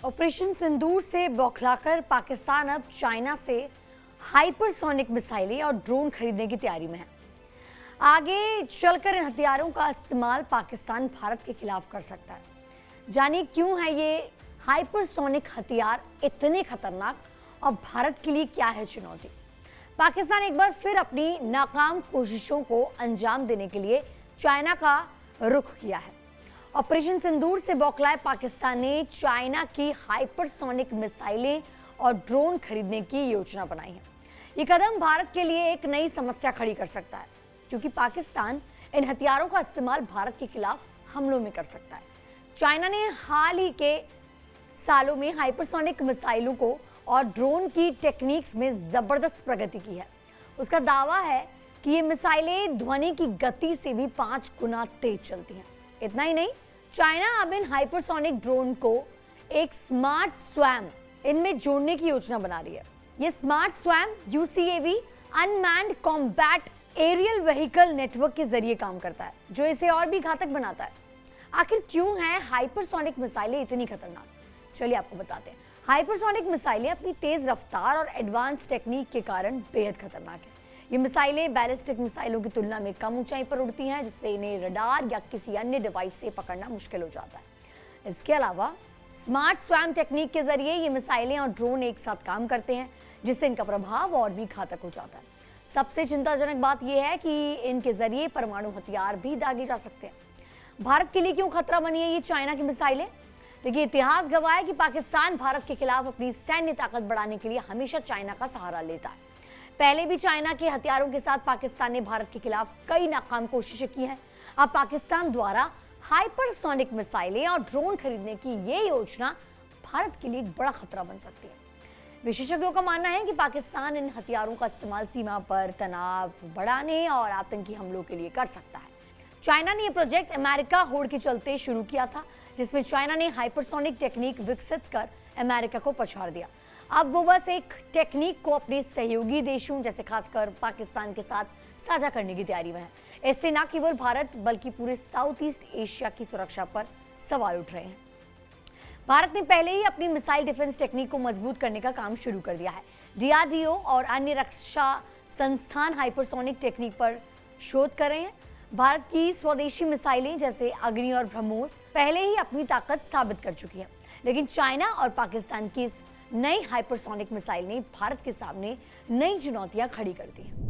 Operation सिंदूर से बौखलाकर पाकिस्तान अब China से हाइपरसोनिक मिसाइलें और ड्रोन खरीदने की तैयारी में है। आगे चलकर इन हथियारों का इस्तेमाल पाकिस्तान भारत के खिलाफ कर सकता है। जानिए क्यों है ये हाइपरसोनिक हथियार इतने खतरनाक और भारत के लिए क्या है चुनौती। पाकिस्तान एक बार फिर अपनी नाकाम कोशिशों को अंजाम देने के लिए चाइना का रुख किया है। ऑपरेशन सिंदूर से बौखलाए पाकिस्तान ने चाइना की हाइपरसोनिक मिसाइलें और ड्रोन खरीदने की योजना बनाई है। ये कदम भारत के लिए एक नई समस्या खड़ी कर सकता है, क्योंकि पाकिस्तान इन हथियारों का इस्तेमाल भारत के खिलाफ हमलों में कर सकता है। चाइना ने हाल ही के सालों में हाइपरसोनिक मिसाइलों को और ड्रोन की टेक्निक्स में जबरदस्त प्रगति की है। उसका दावा है कि ये मिसाइलें ध्वनि की गति से भी 5 गुना तेज चलती हैं। इतना ही नहीं, चाइना अब इन हाइपरसोनिक ड्रोन को एक स्मार्ट स्वैम इनमें जोड़ने की योजना बना रही है। ये smart swarm UCAV unmanned combat aerial vehicle network के जरिए काम करता है, जो इसे और भी घातक बनाता है। आखिर क्यों है हाइपरसोनिक मिसाइलें इतनी खतरनाक? चलिए आपको बताते हैं। हाइपरसोनिक मिसाइलें अपनी तेज रफ्तार और एडवांस टेक्निक के कारण बेहद खतरनाक है। ये मिसाइलें बैलिस्टिक मिसाइलों की तुलना में कम ऊंचाई पर उड़ती हैं, जिससे इन्हें रडार या किसी अन्य डिवाइस से पकड़ना मुश्किल हो जाता है। इसके अलावा स्मार्ट स्वैम टेक्निक के जरिए ये मिसाइलें और ड्रोन एक साथ काम करते हैं, जिससे इनका प्रभाव और भी घातक हो जाता है। सबसे चिंताजनक बात यह है कि इनके जरिए परमाणु हथियार भी दागे जा सकते हैं। भारत के लिए क्यों खतरा बनी है ये चाइना की मिसाइलें? देखिए, इतिहास गवाह है कि पाकिस्तान भारत के खिलाफ अपनी सैन्य ताकत बढ़ाने के लिए हमेशा चाइना का सहारा लेता है। पहले भी चाइना के हथियारों के साथ पाकिस्तान ने भारत के खिलाफ कई नाकाम कोशिशें की हैं। अब पाकिस्तान द्वारा हाइपरसोनिक मिसाइलें और ड्रोन खरीदने की ये योजना भारत के लिए एक बड़ा खतरा बन सकती है। विशेषज्ञों का मानना है कि पाकिस्तान इन हथियारों का इस्तेमाल सीमा पर तनाव बढ़ाने और आतंकी हमलों के लिए कर सकता है। चाइना ने यह प्रोजेक्ट अमेरिका होड़ के चलते शुरू किया था, जिसमें चाइना ने हाइपरसोनिक टेक्निक विकसित कर अमेरिका को पछाड़ दिया। अब वो बस एक टेक्निक को अपने सहयोगी देशों जैसे खासकर पाकिस्तान के साथ साझा करने की तैयारी में है। इससे न केवल भारत बल्कि पूरे साउथ ईस्ट एशिया की सुरक्षा पर सवाल उठ रहे हैं। भारत ने पहले ही अपनी मिसाइल डिफेंस टेक्निक को मजबूत करने का काम शुरू कर दिया है। DRDO और अन्य रक्षा संस्थान हाइपरसोनिक टेक्निक पर शोध कर रहे हैं। भारत की स्वदेशी मिसाइलें जैसे अग्नि और ब्रह्मोस पहले ही अपनी ताकत साबित कर चुकी हैं, लेकिन चाइना और पाकिस्तान की इस नई हाइपरसोनिक मिसाइल ने भारत के सामने नई चुनौतियां खड़ी कर दी हैं।